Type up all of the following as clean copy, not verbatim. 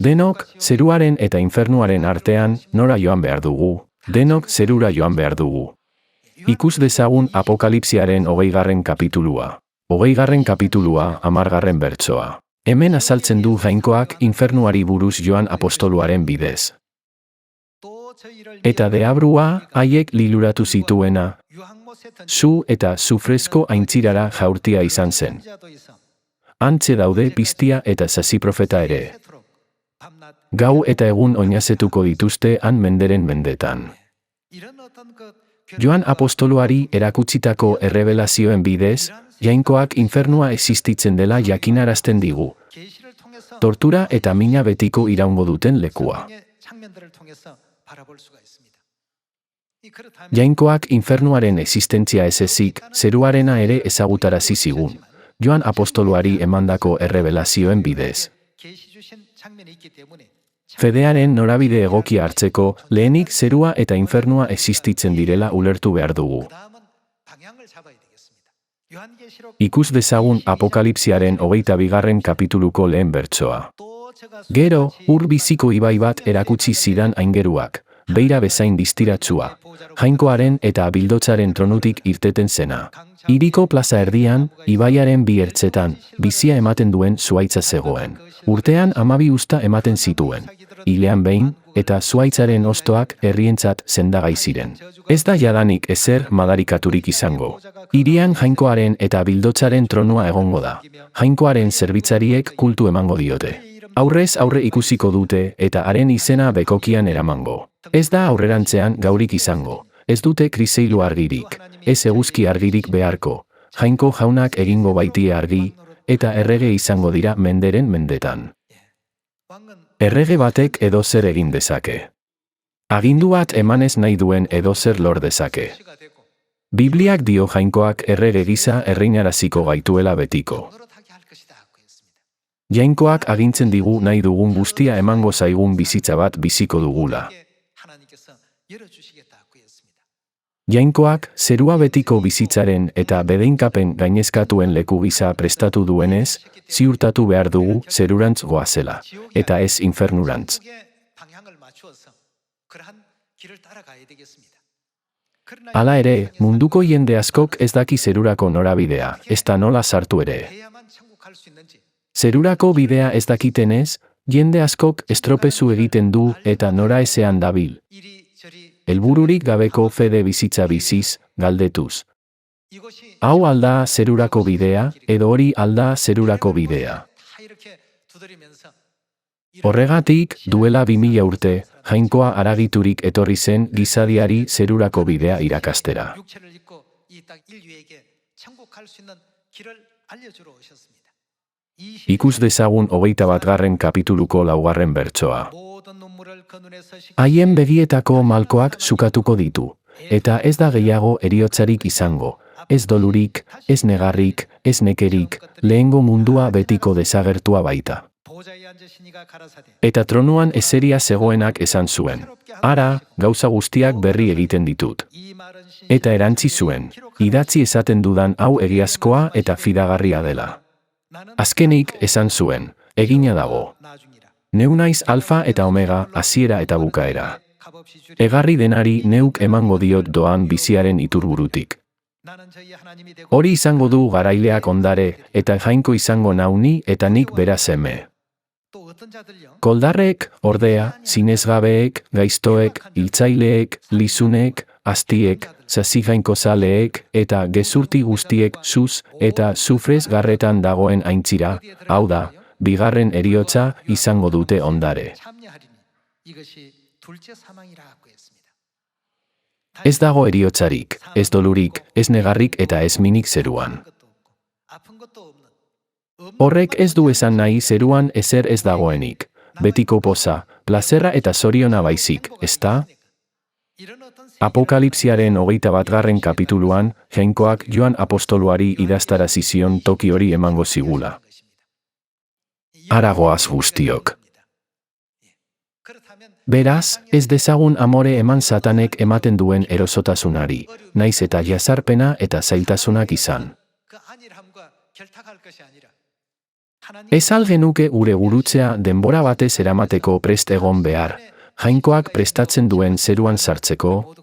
Denok, zeruaren eta infernuaren artean, nora joan behar dugu. Denok, zerura joan behar dugu. Ikus dezagun Apokalipsiaren 20. kapitulua. 20. kapitulua, 10. bertsoa. Hemen azaltzen du Jainkoak infernuari buruz joan apostoluaren bidez. Eta deabrua, haiek liluratu zituena, zu eta zufrezko aintzirara jaurtia izan zen. Hantxe daude piztia eta sasi profeta ere. Gau eta egun oinazetuko dituzte han menderen mendetan. Joan apostoluari erakutsitako errebelazioen bidez, Jainkoak infernua existitzen dela jakinarazten digu. Tortura eta mina betiko iraungo duten lekua. Jainkoak infernuaren existentzia ez ezik, zeruarena ere ezagutarazi zigun. Joan apostoluari emandako errebelazioen bidez. Fedearen norabide egokia hartzeko, lehenik zerua eta infernua existitzen direla ulertu behar dugu. Ikus dezagun Apokalipsiaren 22. kapituluko lehen bertsoa. Gero, ur biziko ibai bat erakutsi zidan aingeruak, beira bezain distiratsua, Jainkoaren eta bildotzaren tronutik irteten zena. Hiriko plaza erdian, ibaiaren bi ertzetan, bizia ematen duen zuhaitza zegoen. Urtean 12 uzta ematen zituen. Hilean behin, eta zuhaitzaren hostoak herrientzat sendagai ziren. Ez da jadanik ezer madarikaturik izango. Hirian Jainkoaren eta bildotzaren tronua egongo da. Jainkoaren zerbitzariek kultu emango diote. Aurrez aurre ikusiko dute eta haren izena bekokian eramango. Ez da aurrerantzean gaurik izango. Ez dute kriseilu argirik. Ez eguzki argirik beharko. Jainko jaunak egingo baitie argi, eta errege izango dira menderen mendetan. Errege batek edozer egin dezake. Agindu bat emanez nahi duen edozer lor dezake. Bibliak dio Jainkoak errege gisa erreinaraziko gaituela betiko. Jainkoak agintzen digu nahi dugun guztia emango zaigun bizitza bat biziko dugula. Jainkoak, zerua betiko bizitzaren eta bedeinkapen gainezkatuen leku gisa prestatu duenez, ziurtatu behar dugu zerurantz goazela, eta ez infernurantz. Hala ere, munduko jende askok ez daki zerurako norabidea, ezta nola sartu ere. Zerurako bidea ez dakitenez, jende askok estropezu egiten du eta nora ezean dabil. Helbururik gabeko fede bizitza biziz, galdetuz. Hau alda zerurako bidea, edo hori alda zerurako bidea. Horregatik, duela 2000 urte, Jainkoa haragiturik etorri zen gizadiari zerurako bidea irakastera. Ikus dezagun 21. kapituluko 4. bertsoa. Haien begietako malkoak sukatuko ditu, eta ez da gehiago heriotzarik izango, ez dolurik, ez negarrik, ez nekerik, lehengo mundua betiko desagertua baita. Eta tronuan eseria zegoenak esan zuen, ara, gauza guztiak berri egiten ditut. Eta erantzi zuen, idatzi esaten dudan hau egiazkoa eta fidagarria dela. Azkenik esan zuen, egina dago. Neu naiz alfa eta omega, hasiera eta bukaera. Egarri denari neuk emango diot doan biziaren iturburutik. Hori izango du garaileak ondare, eta Jainko izango nauni eta nik bera seme. Koldarrek, ordea, zinezgabeek, gaiztoek, hiltzaileek, lizunek, aztiek, sasi jainkozaleek, eta gezurti guztiek zuz eta zufrez garretan dagoen aintzira, hau da, bigarren heriotza izango dute ondare. Ez dago heriotzarik, ez dolurik, ez negarrik eta ez minik zeruan. Horrek ez du esan nahi zeruan ezer ez dagoenik, betiko poza, plazerra eta zoriona baizik, ezta? Apokalipsiaren 21. kapituluan, Jainkoak Joan apostoluari idaztarazi zion toki hori emango zigula. Aragoaz guztiok. Beraz, ez dezagun amore eman Satanek ematen duen erosotasunari, naiz eta jazarpena eta zailtasunak izan. Ez al genuke gure gurutzea denbora batez eramateko prest egon behar, jainkoak prestatzen duen zeruan sartzeko?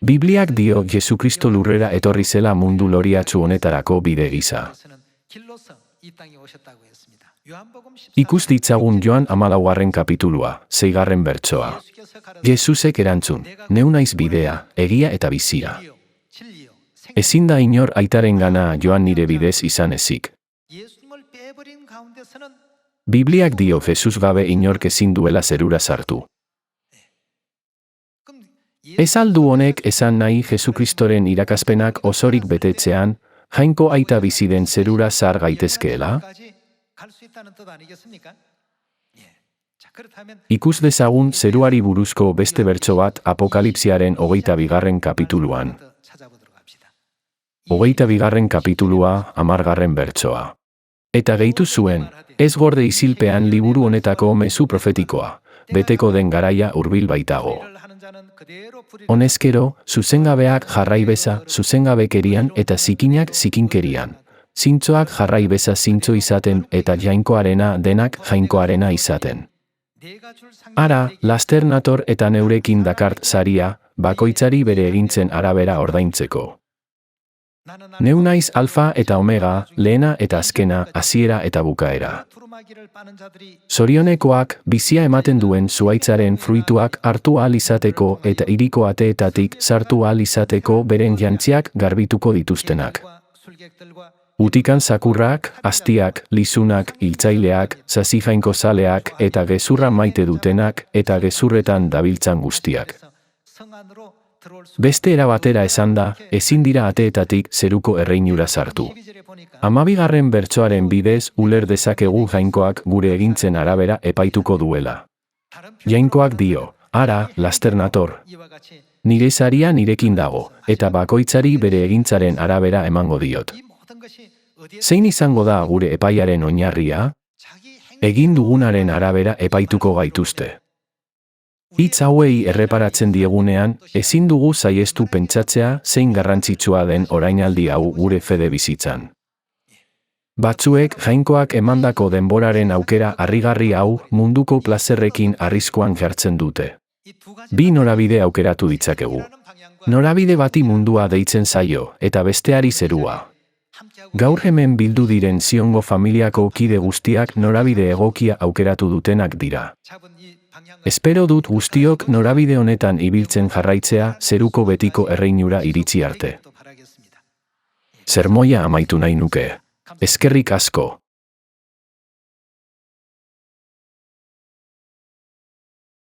Bibliak dio Jesukristo lurrera etorri zela mundu loriatsu honetarako bide gisa. Ikus ditzagun Joan 14. kapitulua, 6. bertsoa. Jesusek erantzun, neu naiz bidea, egia eta bizia. Ezin da inor aitaren joan nire bidez izan ezik. Bibliak dio Jesus gabe inork ezin duela zerura sartu. Ez al du honek esan nahi Jesukristoren irakaspenak osorik betetzean, jainko aita bizi den zerura sar gaitezkeela? Ikus dezagun zeruari buruzko beste bertso bat Apokalipsiaren 22. kapituluan. 22. kapitulua, 10. bertsoa. Eta gehitu zuen, ez gorde isilpean liburu honetako mezu profetikoa, beteko den garaia hurbil baitago. Honezkero, zuzengabeak jarrai beza zuzengabekerian eta zikinak zikinkerian. Zintzoak jarrai beza zintzo izaten eta jainkoarena denak jainkoarena izaten. Ara, laster nator eta neurekin dakart saria, bakoitzari bere egintzen arabera ordaintzeko. Neu naiz alfa eta omega, lehena eta azkena, hasiera eta bukaera. Zorionekoak, bizia ematen duen zuhaitzaren fruituak hartu ahal izateko eta hiriko ateetatik sartu ahal izateko beren jantziak garbituko dituztenak. Utikan zakurrak, astiak, lizunak, hiltzaileak, zazijainko zaleak eta gezurra maite dutenak eta gezurretan dabiltzan guztiak. Beste era batera esanda, ezin dira ateetatik zeruko erreinura sartu. 12. bertsoaren bidez uler dezakegu jainkoak gure egintzen arabera epaituko duela. Jainkoak dio, ara, laster nator. Nire saria nirekin dago, eta bakoitzari bere egintzaren arabera emango diot. Zein izango da gure epaiaren oinarria? Egin dugunaren arabera epaituko gaituzte. Hitz hauei erreparatzen diegunean, ezin dugu saihestu pentsatzea zein garrantzitsua den orainaldi hau gure fede bizitzan. Batzuek jainkoak emandako denboraren aukera harrigarri hau munduko plazerrekin arriskuan jartzen dute. Bi norabide aukeratu ditzakegu. Norabide bati mundua deitzen zaio, eta besteari zerua. Gaur hemen bildu diren Ziongo familiako kide guztiak norabide egokia aukeratu dutenak dira. Espero dut guztiok norabide honetan ibiltzen jarraitzea zeruko betiko erreinura iritsi arte. Sermoia amaitu nahi nuke. Eskerrik asko.